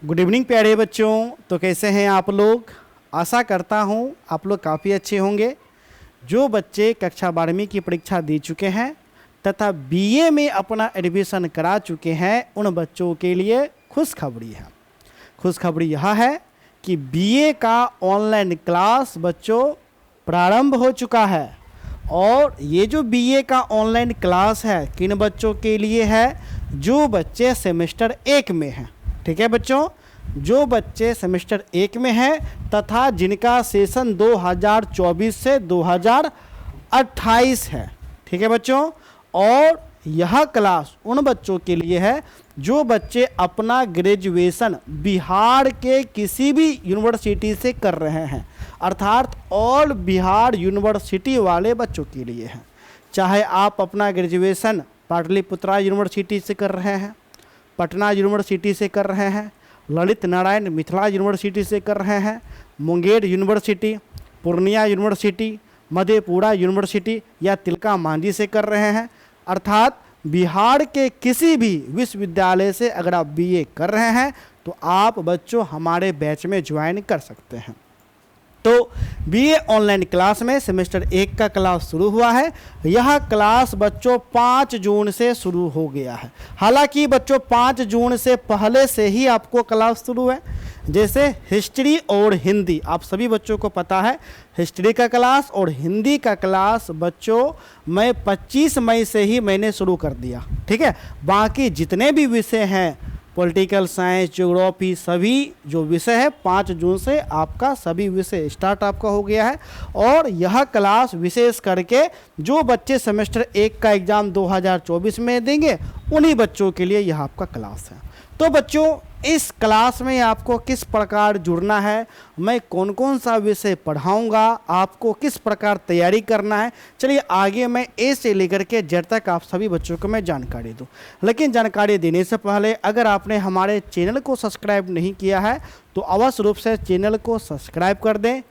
Good evening प्यारे बच्चों। तो कैसे हैं आप लोग? आशा करता हूं आप लोग काफ़ी अच्छे होंगे। जो बच्चे कक्षा 12वीं की परीक्षा दे चुके हैं तथा बीए में अपना एडमिशन करा चुके हैं उन बच्चों के लिए खुशखबरी है। खुशखबरी यह है कि बीए का ऑनलाइन क्लास बच्चों प्रारंभ हो चुका है। और ये जो बीए का ऑनलाइन क्लास है किन बच्चों के लिए है? जो बच्चे सेमेस्टर 1 में हैं। ठीक है बच्चों, जो बच्चे सेमेस्टर 1 में हैं तथा जिनका सेशन 2024 से 2028 है। ठीक है बच्चों, और यह क्लास उन बच्चों के लिए है जो बच्चे अपना ग्रेजुएशन बिहार के किसी भी यूनिवर्सिटी से कर रहे हैं, अर्थात ऑल बिहार यूनिवर्सिटी वाले बच्चों के लिए है। चाहे आप अपना ग्रेजुएशन पाटलिपुत्रा यूनिवर्सिटी से कर रहे हैं, पटना यूनिवर्सिटी से कर रहे हैं, ललित नारायण मिथिला यूनिवर्सिटी से कर रहे हैं, Munger university, Purnia university, Madhepura university या तिलका मांझी से कर रहे हैं, अर्थात बिहार के किसी भी विश्वविद्यालय से अगर आप बीए कर रहे हैं तो आप बच्चों हमारे बैच में ज्वाइन कर सकते हैं। तो बीए ऑनलाइन क्लास में सेमेस्टर 1 का क्लास शुरू हुआ है। यह क्लास बच्चों 5 जून से शुरू हो गया है। हालांकि बच्चों 5 जून से पहले से ही आपको क्लास शुरू है। जैसे हिस्ट्री और हिंदी, आप सभी बच्चों को पता है हिस्ट्री का क्लास और हिंदी का क्लास बच्चों मैं 25 मई से ही मैंने शुरू कर दिया। ठीक है, बाकी जितने भी विषय हैं पॉलिटिकल साइंस, ज्योग्राफी, सभी जो विषय है 5 जून से आपका सभी विषय स्टार्ट आपका हो गया है। और यह क्लास विशेष करके जो बच्चे सेमेस्टर 1 का एग्ज़ाम 2024 में देंगे उन्हीं बच्चों के लिए यह आपका क्लास है। तो बच्चों इस क्लास में आपको किस प्रकार जुड़ना है, मैं कौन कौन सा विषय पढ़ाऊंगा, आपको किस प्रकार तैयारी करना है, चलिए आगे मैं ए से लेकर के जेड तक आप सभी बच्चों को मैं जानकारी दूं। लेकिन जानकारी देने से पहले अगर आपने हमारे चैनल को सब्सक्राइब नहीं किया है तो अवश्य रूप से चैनल को सब्सक्राइब कर दें,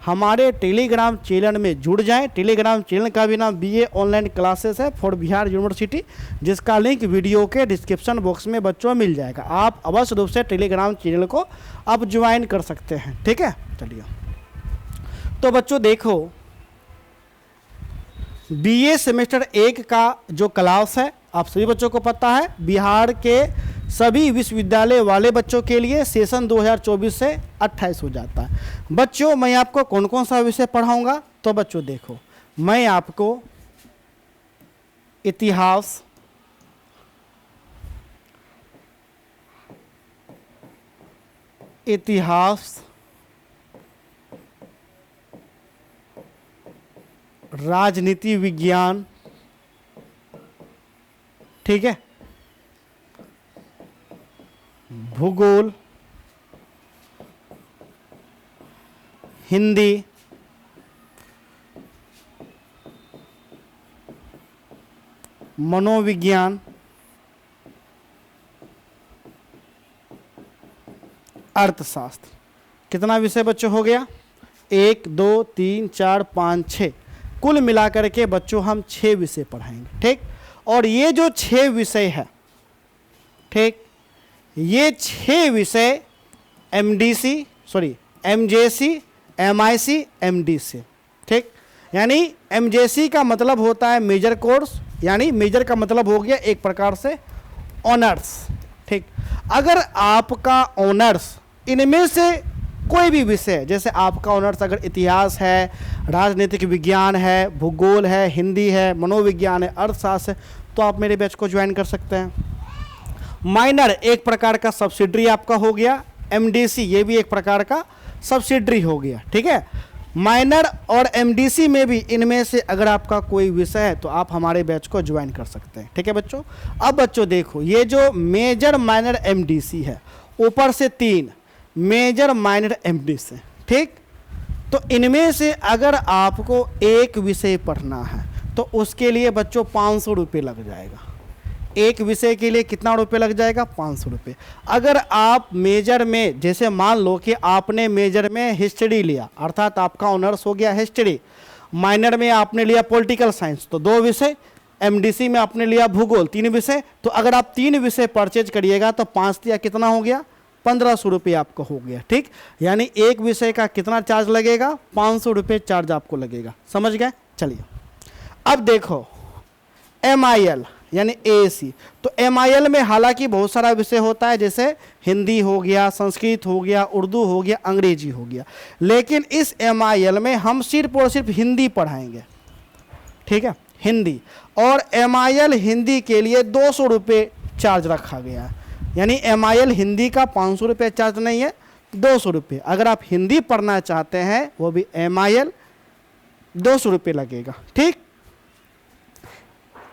हमारे टेलीग्राम चैनल में जुड़ जाएं। टेलीग्राम चैनल का भी नाम बीए ऑनलाइन क्लासेस है फॉर बिहार यूनिवर्सिटी, जिसका लिंक वीडियो के डिस्क्रिप्शन बॉक्स में बच्चों मिल जाएगा। आप अवश्य रूप से टेलीग्राम चैनल को आप ज्वाइन कर सकते हैं। ठीक है, चलिए तो बच्चों देखो बीए सेमेस्टर 1 का जो क्लास है आप सभी बच्चों को पता है बिहार के सभी विश्वविद्यालय वाले बच्चों के लिए सेशन 2024 से 28 हो जाता है। बच्चों मैं आपको कौन कौन सा विषय पढ़ाऊंगा, तो बच्चों देखो मैं आपको इतिहास, राजनीति विज्ञान, ठीक है, भूगोल, हिंदी, मनोविज्ञान, अर्थशास्त्र। कितना विषय बच्चों हो गया? 1 2 3 4 5 6, कुल मिलाकर के बच्चों हम 6 विषय पढ़ाएंगे। ठीक, और ये जो 6 विषय है, ठीक, ये 6 विषय एमजेसी, एमआईसी, एमडीसी। ठीक, यानी एमजेसी का मतलब होता है मेजर कोर्स, यानी मेजर का मतलब हो गया एक प्रकार से ऑनर्स। ठीक, अगर आपका ऑनर्स इनमें से कोई भी विषय, जैसे आपका ऑनर्स अगर इतिहास है, राजनीतिक विज्ञान है, भूगोल है, हिंदी है, मनोविज्ञान है, अर्थशास्त्र है, तो आप मेरे बैच को ज्वाइन कर सकते हैं। माइनर एक प्रकार का सब्सिडरी आपका हो गया, एमडीसी ये भी एक प्रकार का सब्सिडरी हो गया। ठीक है, माइनर और एमडीसी में भी इनमें से अगर आपका कोई विषय है तो आप हमारे बैच को ज्वाइन कर सकते हैं। ठीक है बच्चों, अब बच्चों देखो ये जो मेजर माइनर एमडीसी है, ऊपर से 3 मेजर माइनर एमडीसी। ठीक, तो इनमें से अगर आपको एक विषय पढ़ना है तो उसके लिए बच्चों 500 रुपये लग जाएगा। एक विषय के लिए कितना रुपये लग जाएगा? 500 रुपये। अगर आप मेजर में, जैसे मान लो कि आपने मेजर में हिस्ट्री लिया, अर्थात आपका ऑनर्स हो गया हिस्ट्री, माइनर में आपने लिया पॉलिटिकल साइंस तो 2 विषय, एमडीसी में आपने लिया भूगोल 3 विषय, तो अगर आप 3 विषय परचेज करिएगा तो 5 या कितना हो गया 1500 रुपये आपको हो गया। ठीक, यानी एक विषय का कितना चार्ज लगेगा, 500 रुपये चार्ज आपको लगेगा। समझ गए? चलिए अब देखो MIL यानी AAC। तो MIL में हालांकि बहुत सारा विषय होता है, जैसे हिंदी हो गया, संस्कृत हो गया, उर्दू हो गया, अंग्रेजी हो गया, लेकिन इस MIL में हम सिर्फ और सिर्फ हिंदी पढ़ाएंगे। ठीक है, हिंदी। और MIL हिंदी के लिए 200 रुपये चार्ज रखा गया है, यानी MIL हिंदी का 500 रुपये चार्ज नहीं है, 200 रुपये। अगर आप हिंदी पढ़ना चाहते हैं वो भी MIL 200 रुपये लगेगा। ठीक,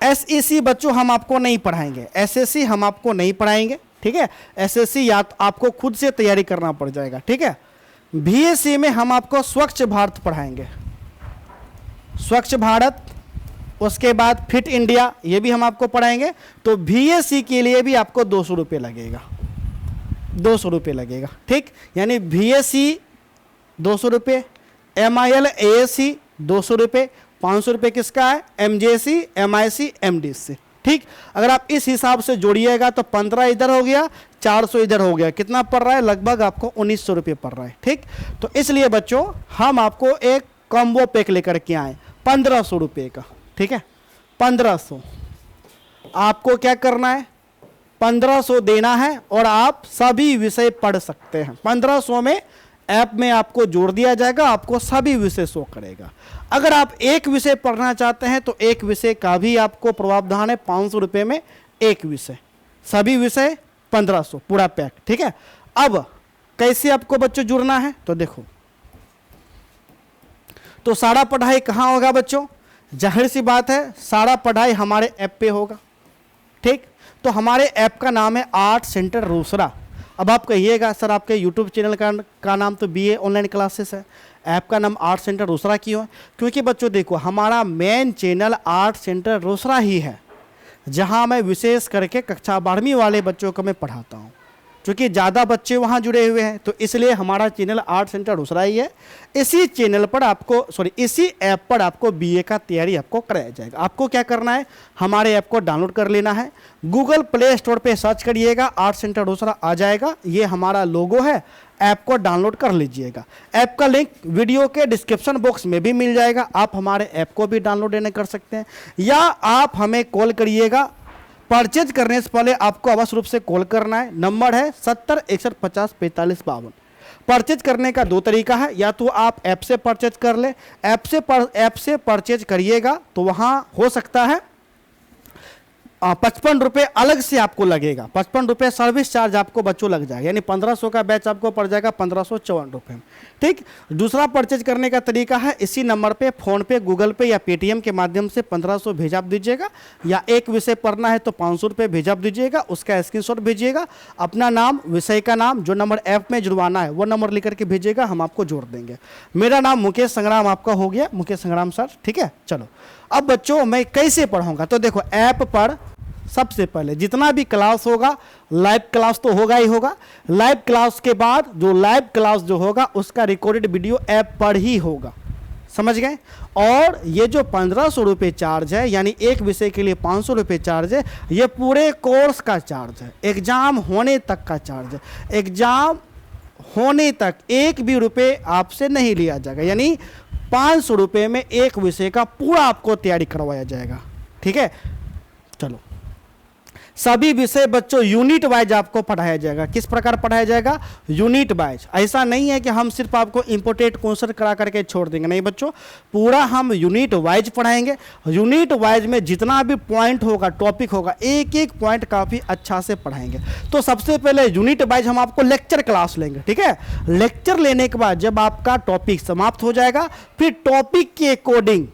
SEC बच्चों हम आपको नहीं पढ़ाएंगे, SSC हम आपको नहीं पढ़ाएंगे। ठीक है, SSC या तो आपको खुद से तैयारी करना पड़ जाएगा। ठीक है, BSc में हम आपको स्वच्छ भारत पढ़ाएंगे, स्वच्छ भारत, उसके बाद फिट इंडिया, ये भी हम आपको पढ़ाएंगे। तो BSc के लिए भी आपको 200 रुपये लगेगा, 200 रुपये लगेगा। ठीक, यानी BSc 200 रुपये, MIL AAC 200 रुपये, 500 रुपये किसका है, MJC MIC MDC। ठीक, अगर आप इस हिसाब से जोड़िएगा तो 15 इधर हो गया, 400 इधर हो गया, कितना पड़ रहा है, लगभग आपको 1900 रुपये पड़ रहा है। ठीक, तो इसलिए बच्चों हम आपको एक कॉम्बो पैक लेकर के आए 1500 रुपये का। ठीक है, 1500 आपको क्या करना है, 1500 देना है और आप सभी विषय पढ़ सकते हैं। 1500 में ऐप में आपको जोड़ दिया जाएगा, आपको सभी विषय शो करेगा। अगर आप एक विषय पढ़ना चाहते हैं तो एक विषय का भी आपको प्रावधान है, 500 रुपये में एक विषय, सभी विषय 1500 पूरा पैक। ठीक है, अब कैसे आपको बच्चों जुड़ना है, तो देखो, तो सारा पढ़ाई कहाँ होगा बच्चों, जाहिर सी बात है सारा पढ़ाई हमारे ऐप पे होगा। ठीक, तो हमारे ऐप का नाम है आर्ट सेंटर रोसड़ा। अब आप कहिएगा सर आपके यूट्यूब चैनल का नाम तो BA ऑनलाइन क्लासेस है, ऐप का नाम आर्ट सेंटर रोसड़ा क्यों है, क्योंकि बच्चों देखो हमारा main channel art centre Rosera ही है, जहां मैं विशेष करके कक्षा 12वीं वाले बच्चों को मैं पढ़ाता हूं, क्योंकि ज़्यादा बच्चे वहां जुड़े हुए हैं, तो इसलिए हमारा चैनल आर्ट सेंटर रोसड़ा ही है। इसी चैनल पर आपको इसी ऐप पर आपको BA का तैयारी आपको कराया जाएगा। आपको क्या करना है, हमारे ऐप को डाउनलोड कर लेना है, गूगल प्ले स्टोर पे सर्च करिएगा, आर्ट सेंटर रोसड़ा आ जाएगा, ये हमारा लोगो है, ऐप को डाउनलोड कर लीजिएगा। ऐप का लिंक वीडियो के डिस्क्रिप्शन बॉक्स में भी मिल जाएगा, आप हमारे ऐप को भी डाउनलोड कर सकते हैं, या आप हमें कॉल करिएगा। परचेज करने से पहले आपको अवश्य रूप से कॉल करना है, नंबर है 70 61 50 45 52। परचेज करने का 2 तरीका है, या तो आप ऐप से परचेज कर ले, ऐप से परचेज करिएगा तो वहाँ हो सकता है 55 रुपये अलग से आपको लगेगा, 55 रुपये सर्विस चार्ज आपको बच्चों लग जाएगा, यानी 1500 का बैच आपको पड़ जाएगा 1554 रुपये। ठीक, दूसरा परचेज करने का तरीका है, इसी नंबर पे फ़ोन पे, गूगल पे या पेटीएम के माध्यम से 1500 भेजा दीजिएगा, या एक विषय पढ़ना है तो 500 रुपये भेजा दीजिएगा, उसका स्क्रीनशॉट भेजिएगा, अपना नाम, विषय का नाम, जो नंबर ऐप में जुड़वाना है वो नंबर लिख करके भेजिएगा, हम आपको जोड़ देंगे। मेरा नाम मुकेश संग्राम आपका हो गया, मुकेश संग्राम सर। ठीक है, चलो अब बच्चों मैं कैसे पढ़ाऊंगा, तो देखो ऐप पर सबसे पहले जितना भी क्लास होगा, लाइव क्लास तो होगा ही होगा, लाइव क्लास के बाद जो लाइव क्लास जो होगा उसका रिकॉर्डेड वीडियो ऐप पर ही होगा। समझ गए? और ये जो 1500 रुपये चार्ज है, यानी एक विषय के लिए 500 रुपये चार्ज है, ये पूरे कोर्स का चार्ज है, एग्जाम होने तक का चार्ज है। एग्जाम होने तक एक भी रुपये आपसे नहीं लिया जाएगा, यानी 500 रुपये में एक विषय का पूरा आपको तैयारी करवाया जाएगा। ठीक है, चलो सभी विषय बच्चों यूनिट वाइज आपको पढ़ाया जाएगा। किस प्रकार पढ़ाया जाएगा? Unit wise. ऐसा नहीं है कि हम सिर्फ आपको इंपोर्टेंट क्वेश्चन करा करके छोड़ देंगे, नहीं बच्चों, पूरा हम यूनिट वाइज पढ़ाएंगे। यूनिट वाइज में जितना भी पॉइंट होगा, टॉपिक होगा, एक एक पॉइंट काफ़ी अच्छा से पढ़ाएंगे। तो सबसे पहले यूनिट वाइज हम आपको लेक्चर क्लास लेंगे। ठीक है, लेक्चर लेने के बाद जब आपका टॉपिक समाप्त हो जाएगा, फिर टॉपिक के अकॉर्डिंग,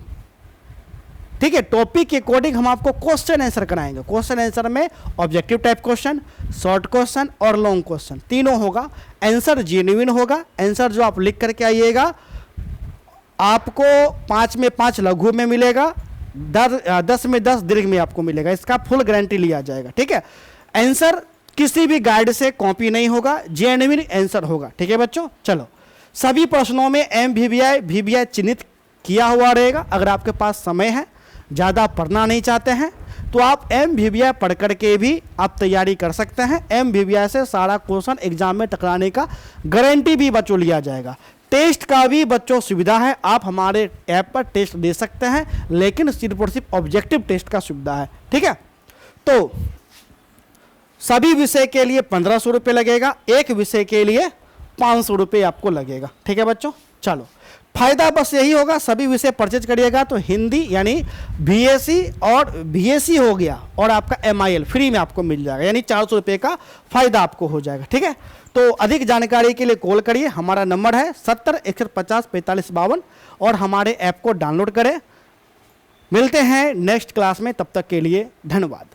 ठीक है, टॉपिक के अकॉर्डिंग हम आपको क्वेश्चन आंसर कराएंगे। क्वेश्चन आंसर में objective type question, short question और लॉन्ग क्वेश्चन तीनों होगा। आंसर जेन्युइन होगा, आंसर जो आप लिख करके आइएगा आपको 5 में 5 लघु में मिलेगा, 10 में 10 दीर्घ में आपको मिलेगा, इसका फुल गारंटी लिया जाएगा। ठीक है, आंसर किसी भी गाइड से कॉपी नहीं होगा, जेन्युइन आंसर होगा। ठीक है बच्चों, चलो सभी प्रश्नों में MVVI VVI चिन्हित किया हुआ रहेगा। अगर आपके पास समय है, ज़्यादा पढ़ना नहीं चाहते हैं तो आप MVVI पढ़ करके भी आप तैयारी कर सकते हैं। MVVI से सारा क्वेश्चन एग्जाम में टकराने का गारंटी भी बच्चों लिया जाएगा। टेस्ट का भी बच्चों सुविधा है, आप हमारे ऐप पर टेस्ट दे सकते हैं, लेकिन सिर्फ और सिर्फ ऑब्जेक्टिव टेस्ट का सुविधा है। ठीक है, तो सभी विषय के लिए 1500 रुपये लगेगा, एक विषय के लिए 500 रुपये आपको लगेगा। ठीक है बच्चों, चलो फायदा बस यही होगा, सभी विषय परचेज करिएगा तो हिंदी यानी BSc और BSc हो गया और आपका MIL फ्री में आपको मिल जाएगा, यानी 400 रुपये का फायदा आपको हो जाएगा। ठीक है, तो अधिक जानकारी के लिए कॉल करिए, हमारा नंबर है 70 150 45 52 और हमारे ऐप को डाउनलोड करें। मिलते हैं नेक्स्ट क्लास में, तब तक के लिए धन्यवाद।